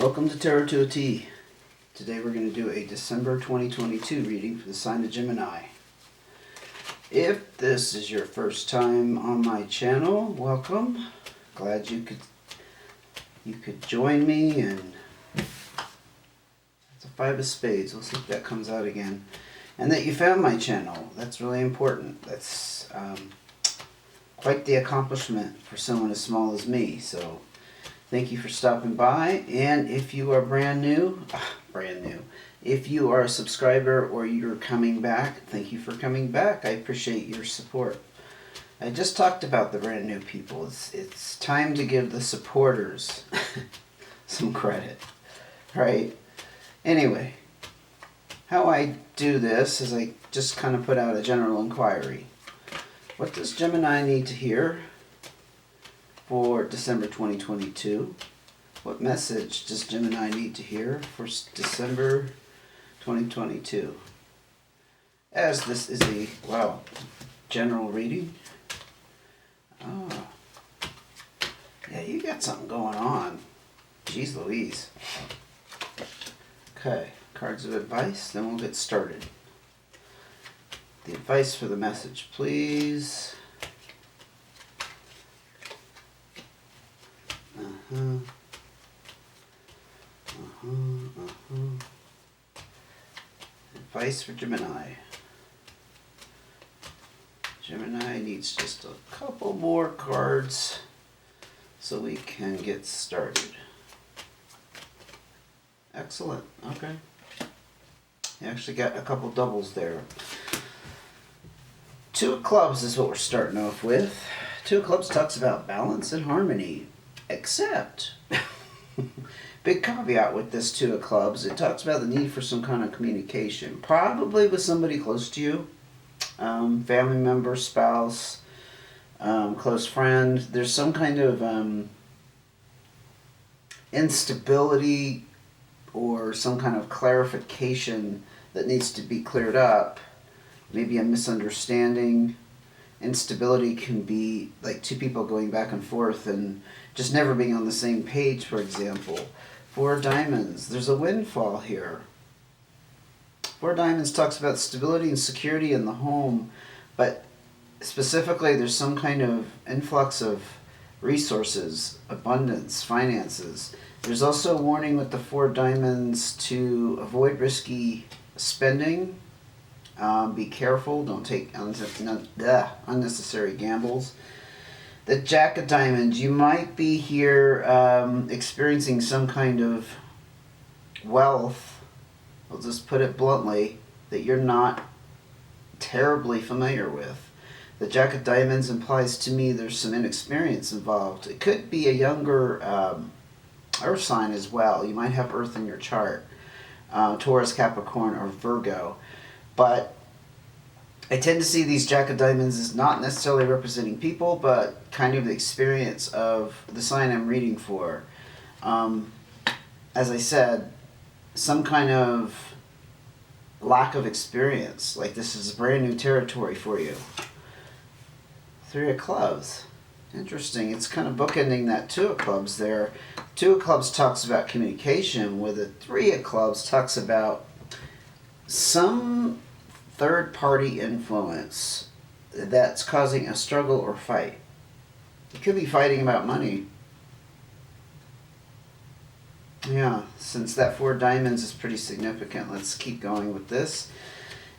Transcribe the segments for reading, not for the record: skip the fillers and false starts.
Welcome to Tarot to a T. Today we're going to do a December 2022 reading for the sign of Gemini. If this is your first time on my channel, welcome. Glad you could join me. And it's a 5 of spades. We'll see if that comes out again. And that you found my channel. That's really important. That's quite the accomplishment for someone as small as me. So thank you for stopping by. And if you are brand new, if you are a subscriber or you're coming back, thank you for coming back. I appreciate your support. I just talked about the brand new people. It's time to give the supporters some credit, right? Anyway, how I do this is I just kind of put out a general inquiry. What does Gemini need to hear for December 2022? What message does Gemini need to hear for December 2022? As this is a, general reading. Oh, yeah, you got something going on. Jeez Louise. Okay, cards of advice, then we'll get started. The advice for the message, please. Advice for Gemini. Gemini needs just a couple more cards so we can get started. Excellent. Okay. You actually got a couple doubles there. 2 of clubs is what we're starting off with. 2 of clubs talks about balance and harmony. Except, big caveat with this 2 of clubs, it talks about the need for some kind of communication. Probably with somebody close to you. Family member, spouse, close friend. There's some kind of instability or some kind of clarification that needs to be cleared up. Maybe a misunderstanding. Instability can be like 2 people going back and forth and just never being on the same page, for example. 4 of diamonds. There's a windfall here. 4 of diamonds talks about stability and security in the home, but specifically there's some kind of influx of resources, abundance, finances. There's also a warning with the 4 of diamonds to avoid risky spending. Be careful. Don't take unnecessary gambles. The Jack of Diamonds. You might be here experiencing some kind of wealth, I'll just put it bluntly, that you're not terribly familiar with. The Jack of Diamonds implies to me there's some inexperience involved. It could be a younger earth sign as well. You might have earth in your chart. Taurus, Capricorn, or Virgo. But I tend to see these Jack of Diamonds as not necessarily representing people, but kind of the experience of the sign I'm reading for. As I said, some kind of lack of experience. Like this is brand new territory for you. 3 of clubs. Interesting. It's kind of bookending that 2 of clubs there. 2 of clubs talks about communication, where the 3 of clubs talks about some third-party influence that's causing a struggle or fight. You could be fighting about money. Yeah, since that 4 of diamonds is pretty significant, let's keep going with this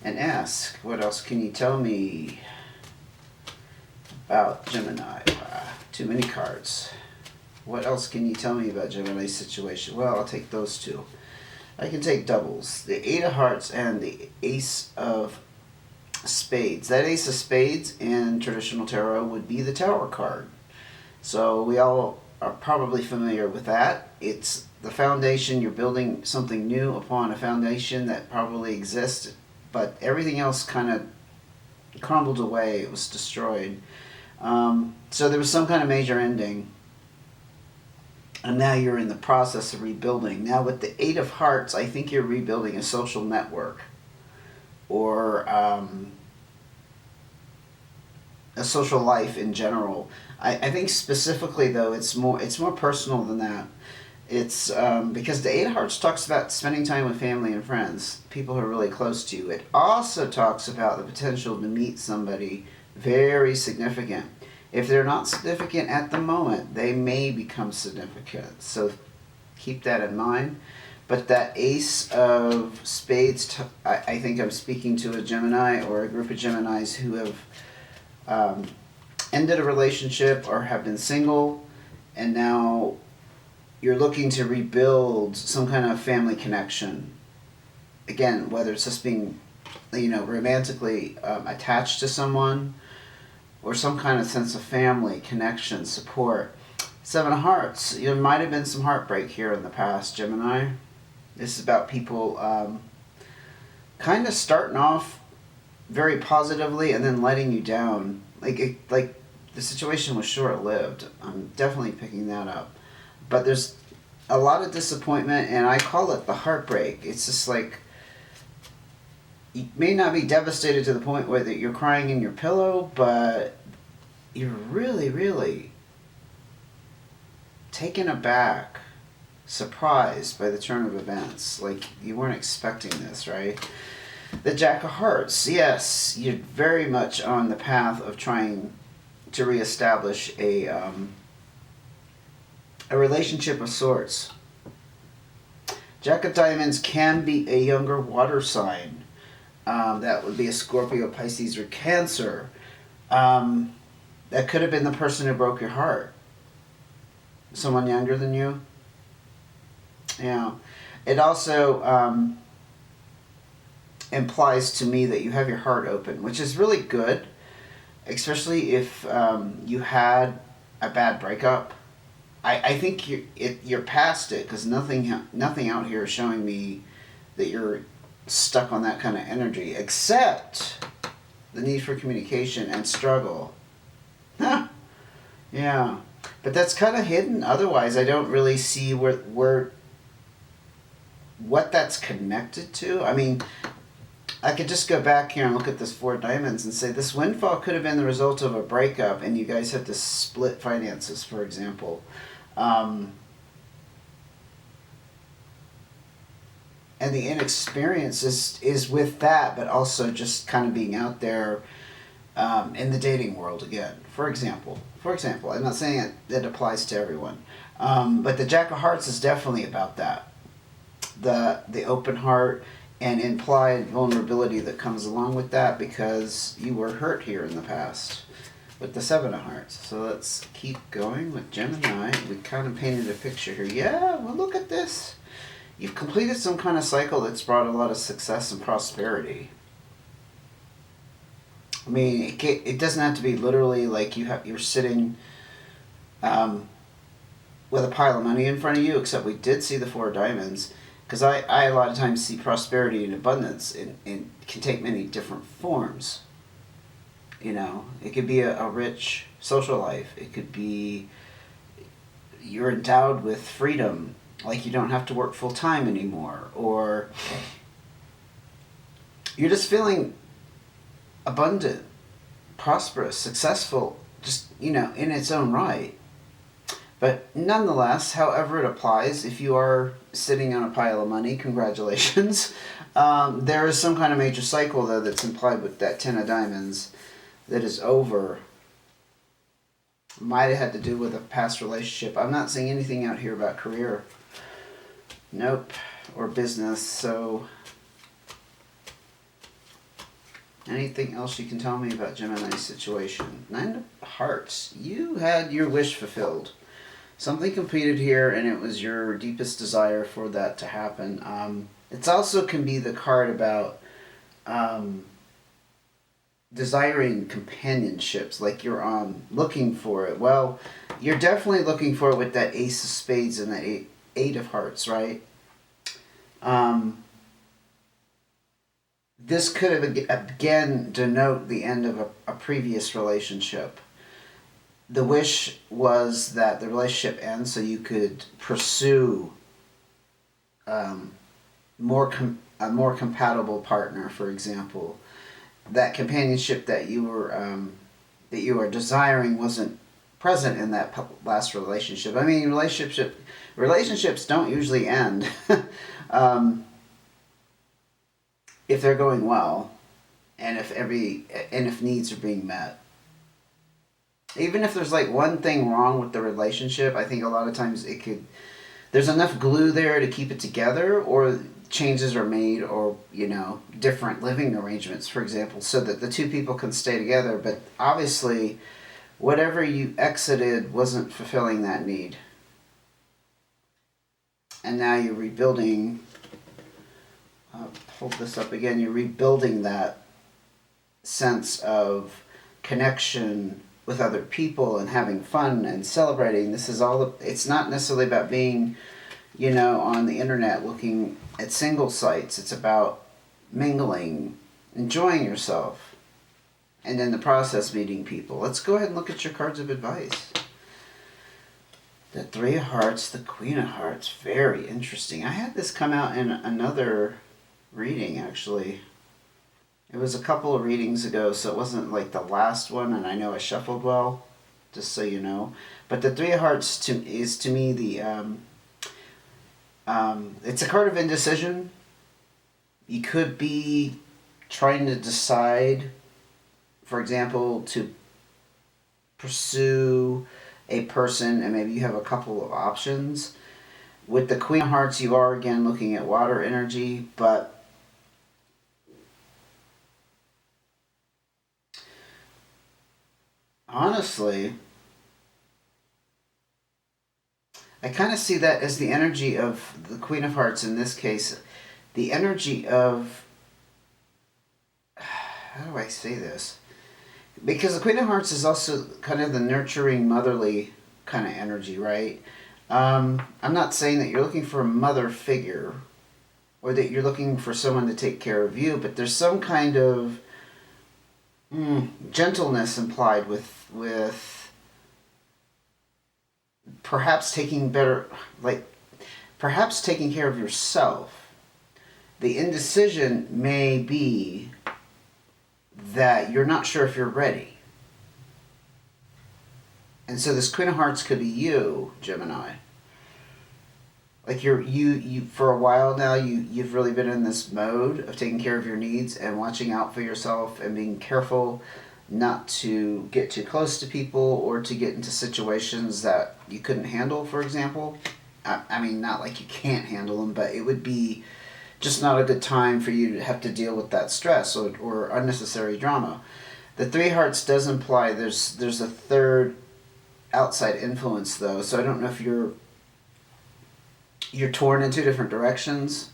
and ask, what else can you tell me about Gemini? Too many cards. What else can you tell me about Gemini's situation? Well, I'll take those 2. I can take doubles. The 8 of hearts and the Ace of spades. That Ace of spades in traditional tarot would be the Tower card. So we all are probably familiar with that. It's the foundation. You're building something new upon a foundation that probably exists, but everything else kind of crumbled away. It was destroyed. So there was some kind of major ending. And now you're in the process of rebuilding. Now with the 8 of hearts, I think you're rebuilding a social network. Or a social life in general. I think specifically though, it's more personal than that. It's because the Eight of Hearts talks about spending time with family and friends, people who are really close to you. It also talks about the potential to meet somebody very significant. If they're not significant at the moment, they may become significant. So keep that in mind. But that Ace of Spades, I think I'm speaking to a Gemini or a group of Geminis who have ended a relationship or have been single, and now you're looking to rebuild some kind of family connection. Again, whether it's just being, romantically attached to someone, or some kind of sense of family, connection, support. Seven of Hearts, there might have been some heartbreak here in the past, Gemini. This is about people kind of starting off very positively and then letting you down. Like the situation was short-lived. I'm definitely picking that up. But there's a lot of disappointment, and I call it the heartbreak. It's just like, you may not be devastated to the point where that you're crying in your pillow, but you're really, really taken aback, surprised by the turn of events. Like, you weren't expecting this, right? The Jack of Hearts, yes, you're very much on the path of trying to reestablish a relationship of sorts. Jack of Diamonds can be a younger water sign. That would be a Scorpio, Pisces, or Cancer. That could have been the person who broke your heart. Someone younger than you. Yeah. It also implies to me that you have your heart open, which is really good, especially if you had a bad breakup. I think you're past it, because nothing out here is showing me that you're stuck on that kind of energy, except the need for communication and struggle. Huh. Yeah. But that's kind of hidden. Otherwise, I don't really see what that's connected to. I mean, I could just go back here and look at this Four of Diamonds and say this windfall could have been the result of a breakup and you guys had to split finances, for example. And the inexperience is with that, but also just kind of being out there in the dating world again. For example, I'm not saying it applies to everyone, but the Jack of Hearts is definitely about that. The open heart and implied vulnerability that comes along with that, because you were hurt here in the past with the Seven of Hearts. So let's keep going with Gemini. We kind of painted a picture here. Yeah, well, look at this. You've completed some kind of cycle that's brought a lot of success and prosperity. I mean, it doesn't have to be literally like you're sitting with a pile of money in front of you, except we did see the Four of Diamonds, because I a lot of times see prosperity and abundance and can take many different forms. It could be a rich social life. It could be you're endowed with freedom, like you don't have to work full time anymore, or you're just feeling abundant, prosperous, successful, just, in its own right. But nonetheless, however it applies, if you are sitting on a pile of money, congratulations. There is some kind of major cycle, though, that's implied with that Ten of Diamonds that is over. Might have had to do with a past relationship. I'm not saying anything out here about career. Nope. Or business. So anything else you can tell me about Gemini's situation? Nine of Hearts. You had your wish fulfilled. Something completed here, and it was your deepest desire for that to happen. It also can be the card about desiring companionships, like you're looking for it. Well, you're definitely looking for it with that Ace of Spades and that Eight of Hearts, right? This could have again denote the end of a previous relationship. The wish was that the relationship ends so you could pursue a more compatible partner, for example. That companionship that you were desiring wasn't present in that last relationship. I mean, relationships don't usually end if they're going well, and if needs are being met. Even if there's like one thing wrong with the relationship, I think a lot of times there's enough glue there to keep it together, or changes are made, or different living arrangements, for example, so that the two people can stay together. But obviously, whatever you exited wasn't fulfilling that need, and now you're rebuilding. I'll hold this up again. You're rebuilding that sense of connection with other people and having fun and celebrating. It's not necessarily about being, on the internet looking at single sites. It's about mingling, enjoying yourself, and in the process meeting people. Let's go ahead and look at your cards of advice. The Three of Hearts, the Queen of Hearts. Very interesting. I had this come out in another reading, actually. It was a couple of readings ago, so it wasn't like the last one, and I know I shuffled well, just so you know. But the Three of Hearts is to me it's a card of indecision. You could be trying to decide, for example, to pursue a person, and maybe you have a couple of options. With the Queen of Hearts, you are again looking at water energy, but honestly, I kind of see that as the energy of the Queen of Hearts in this case. The energy of... How do I say this? Because the Queen of Hearts is also kind of the nurturing, motherly kind of energy, right? I'm not saying that you're looking for a mother figure, or that you're looking for someone to take care of you, but there's some kind of gentleness implied with perhaps taking care of yourself. The indecision may be that you're not sure if you're ready. And so this Queen of Hearts could be you, Gemini. Like you for a while now, you've really been in this mode of taking care of your needs and watching out for yourself and being careful not to get too close to people or to get into situations that you couldn't handle, for example. I mean, not like you can't handle them, but it would be just not a good time for you to have to deal with that stress or unnecessary drama. The Three of Hearts does imply there's a third outside influence, though, so I don't know if you're torn in two different directions.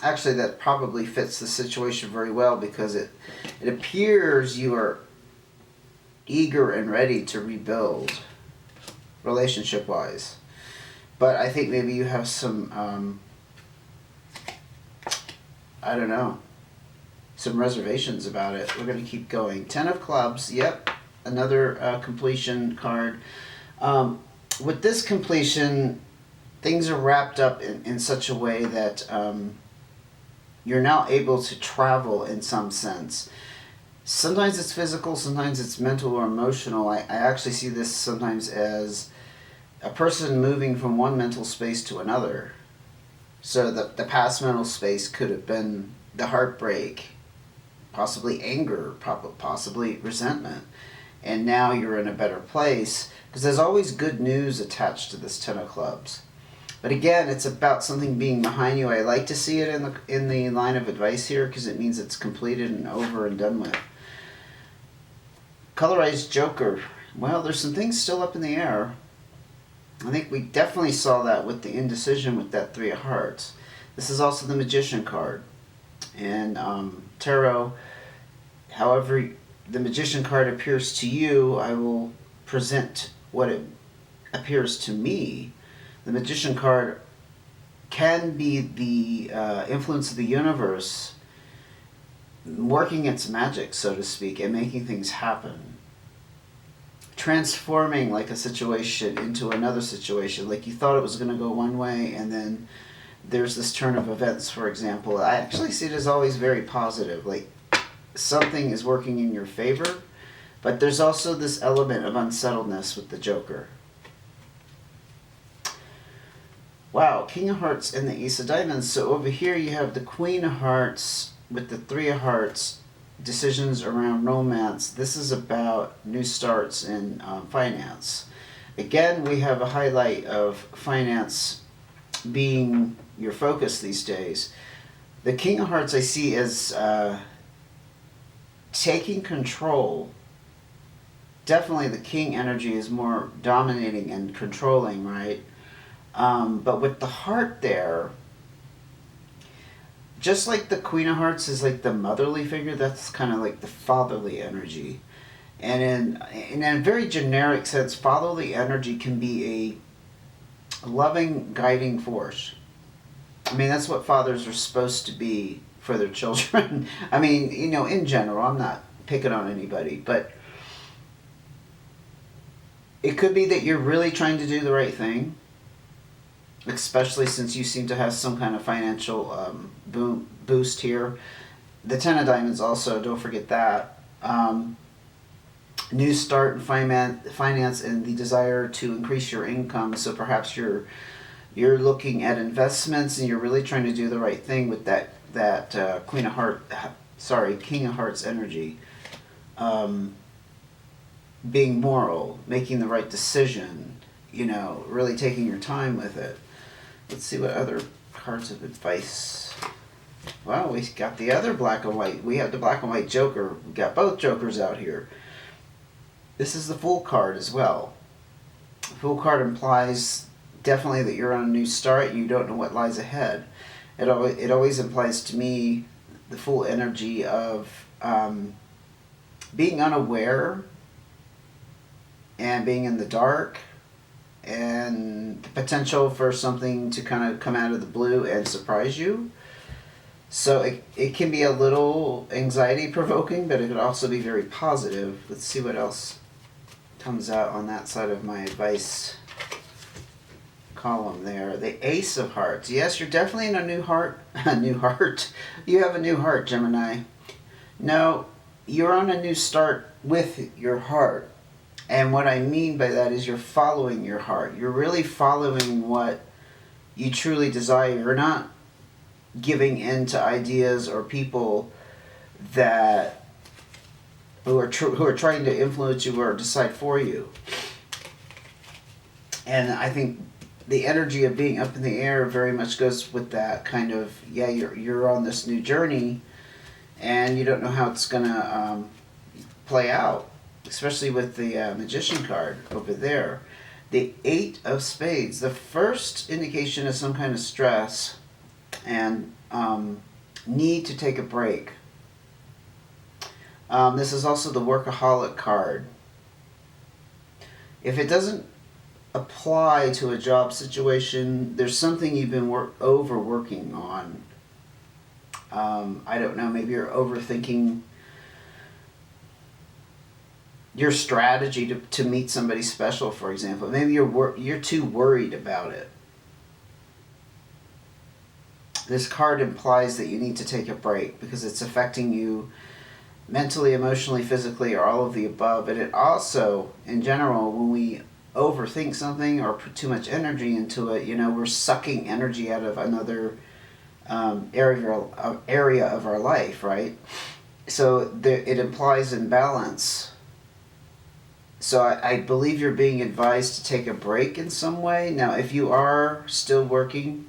Actually, that probably fits the situation very well, because it appears you are eager and ready to rebuild relationship-wise. But I think maybe you have some, I don't know, some reservations about it. We're going to keep going. 10 of Clubs, yep, another completion card. With this completion, things are wrapped up in such a way that you're now able to travel in some sense. Sometimes it's physical, sometimes it's mental or emotional. I actually see this sometimes as a person moving from one mental space to another. So the past mental space could have been the heartbreak, possibly anger, possibly resentment. And now you're in a better place, because there's always good news attached to this 10 of Clubs. But again, it's about something being behind you. I like to see it in the line of advice here, because it means it's completed and over and done with. Colorized Joker. Well, there's some things still up in the air. I think we definitely saw that with the indecision with that Three of Hearts. This is also the Magician card. And Tarot, however the Magician card appears to you, I will present what it appears to me. The Magician card can be the influence of the universe working its magic, so to speak, and making things happen. Transforming like a situation into another situation. Like you thought it was going to go one way, and then there's this turn of events, for example. I actually see it as always very positive. Like something is working in your favor, But there's also this element of unsettledness with the Joker. Wow, King of Hearts and the Ace of Diamonds. So over here you have the Queen of Hearts with the Three of Hearts, decisions around romance. This is about new starts in finance. Again, we have a highlight of finance being your focus these days. The King of Hearts I see as taking control. Definitely the King energy is more dominating and controlling, right? But with the heart there, just like the Queen of Hearts is like the motherly figure, that's kind of like the fatherly energy. And in a very generic sense, fatherly energy can be a loving, guiding force. I mean, that's what fathers are supposed to be for their children. I mean, in general, I'm not picking on anybody, but it could be that you're really trying to do the right thing, especially since you seem to have some kind of financial boost here. The Ten of Diamonds also, don't forget that. New start in finance and the desire to increase your income. So perhaps you're looking at investments and you're really trying to do the right thing with that King of Hearts energy. Being moral, making the right decision, really taking your time with it. Let's see what other cards of advice. Well, we got the other black and white. We have the black and white Joker. We got both Jokers out here. This is the Fool card as well. The Fool card implies definitely that you're on a new start. You don't know what lies ahead. It always implies to me the Fool energy of being unaware and being in the dark, and the potential for something to kind of come out of the blue and surprise you. So it can be a little anxiety provoking, but it could also be very positive. Let's see what else comes out on that side of my advice column there. The Ace of Hearts. Yes, you're definitely in a new heart. A new heart. You have a new heart, Gemini. No, you're on a new start with your heart. And what I mean by that is you're following your heart. You're really following what you truly desire. You're not giving in to ideas or people that who are trying to influence you or decide for you. And I think the energy of being up in the air very much goes with that kind of, you're on this new journey and you don't know how it's gonna play out. Especially with the Magician card over there. The Eight of Spades. The first indication is some kind of stress and need to take a break. This is also the Workaholic card. If it doesn't apply to a job situation, there's something you've been overworking on. I don't know, maybe you're overthinking your strategy to meet somebody special, for example. Maybe you're too worried about it. This card implies that you need to take a break because it's affecting you mentally, emotionally, physically, or all of the above. And it also, in general, when we overthink something or put too much energy into it, we're sucking energy out of another area of our life, right? So it implies imbalance. So I believe you're being advised to take a break in some way. Now, if you are still working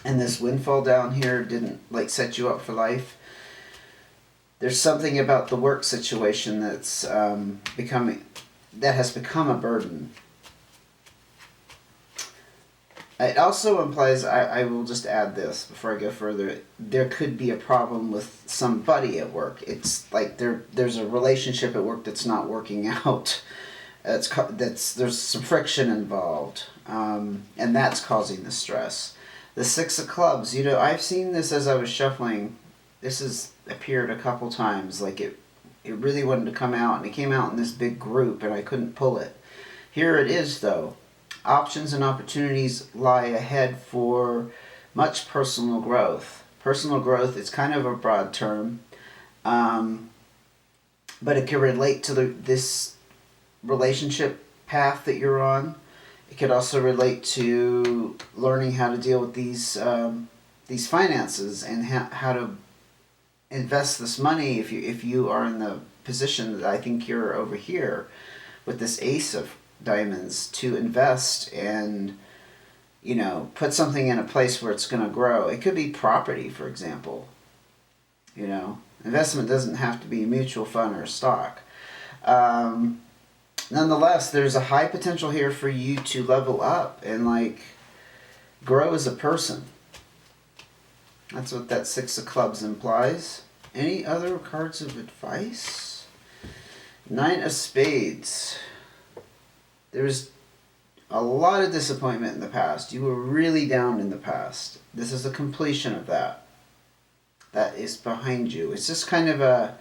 and this windfall down here didn't set you up for life, there's something about the work situation that's has become a burden. It also implies, I will just add this before I go further, there could be a problem with somebody at work. It's like there's a relationship at work that's not working out. There's some friction involved, and that's causing the stress. The Six of Clubs, I've seen this as I was shuffling. This has appeared a couple times, like it really wanted to come out, and it came out in this big group, and I couldn't pull it. Here it is, though. Options and opportunities lie ahead for much personal growth. Personal growth is kind of a broad term. but it could relate to this relationship path that you're on. It could also relate to learning how to deal with these finances and how to invest this money if you are in the position that I think you're over here with this ace of diamonds, to invest and, you know, put something in a place where it's going to grow. It could be property, for example. You know, investment doesn't have to be a mutual fund or stock. Nonetheless, there's a high potential here for you to level up and like grow as a person. That's what that Six of Clubs implies. Any other cards of advice? Nine of Spades. There's a lot of disappointment in the past. You were really down in the past. This is a completion of that. That is behind you. It's just kind of a,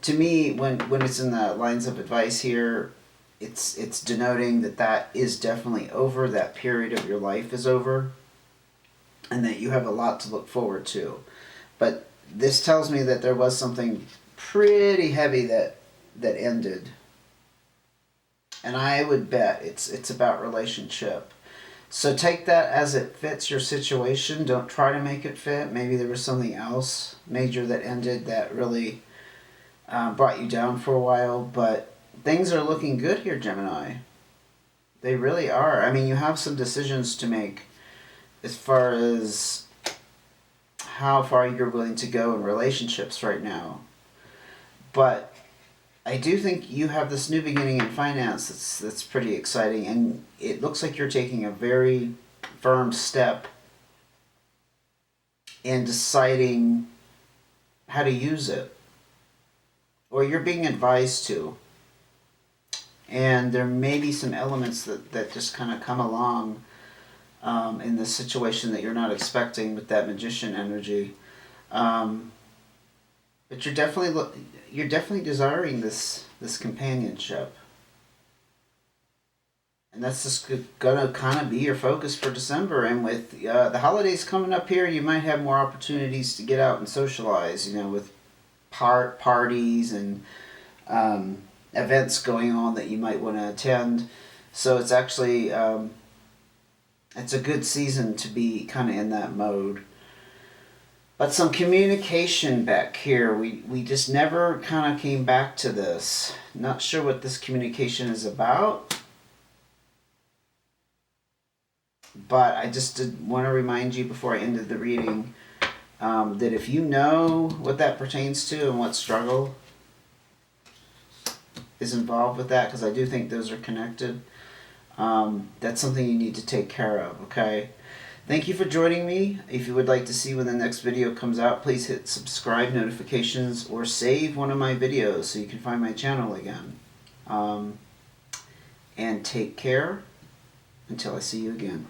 to me, when it's in the lines of advice here, it's denoting that is definitely over. That period of your life is over, and that you have a lot to look forward to. But this tells me that there was something pretty heavy that ended. And I would bet it's about relationship. So take that as it fits your situation. Don't try to make it fit. Maybe there was something else major that ended that really brought you down for a while. But things are looking good here, Gemini. They really are. I mean, you have some decisions to make as far as how far you're willing to go in relationships right now. But I do think you have this new beginning in finance that's pretty exciting, and it looks like you're taking a very firm step in deciding how to use it, or you're being advised to. And there may be some elements that just kind of come along in this situation that you're not expecting with that magician energy. But you're definitely desiring this companionship. And that's just gonna kind of be your focus for December. And with the holidays coming up here, you might have more opportunities to get out and socialize, you know, with parties and events going on that you might want to attend. So it's actually it's a good season to be kind of in that mode. But some communication back here, we just never kind of came back to this. Not sure what this communication is about. But I just did want to remind you before I ended the reading that if you know what that pertains to and what struggle is involved with that, because I do think those are connected, that's something you need to take care of, okay? Thank you for joining me. If you would like to see when the next video comes out, please hit subscribe, notifications, or save one of my videos so you can find my channel again. And take care until I see you again.